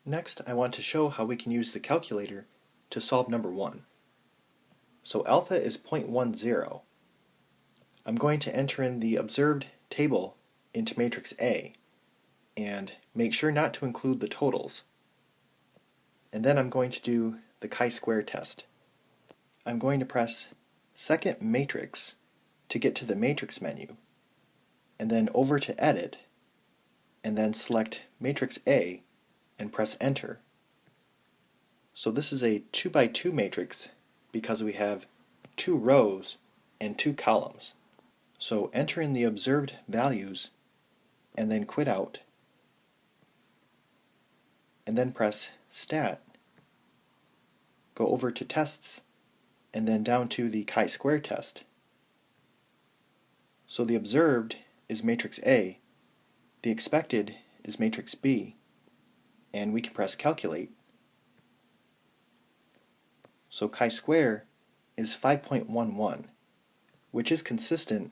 Next, I want to show how we can use the calculator to solve number 1. So alpha is 0.10. I'm going to enter in the observed table into matrix A and make sure not to include the totals. And then I'm going to do the chi-square test. I'm going to press second matrix to get to the matrix menu, and then over to edit, and then select matrix A and press enter. So this is a 2 by 2 matrix because we have 2 rows and 2 columns. So enter in the observed values and then quit out, and then press stat, go over to tests, and then down to the chi-square test. So the observed is matrix A, the expected is matrix B, and we can press calculate. So chi-square is 5.11, which is consistent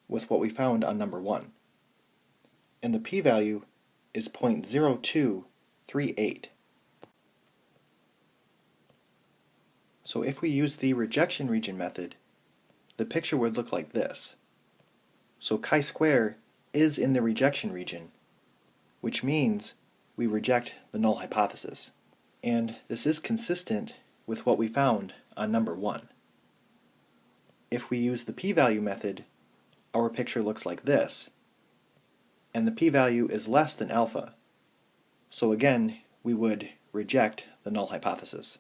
with what we found on number 1. And the p-value is 0.0238. So if we use the rejection region method, the picture would look like this. So chi-square is in the rejection region, which means we reject the null hypothesis. And this is consistent with what we found on number 1. If we use the p-value method, our picture looks like this, and the p-value is less than alpha. So again, we would reject the null hypothesis.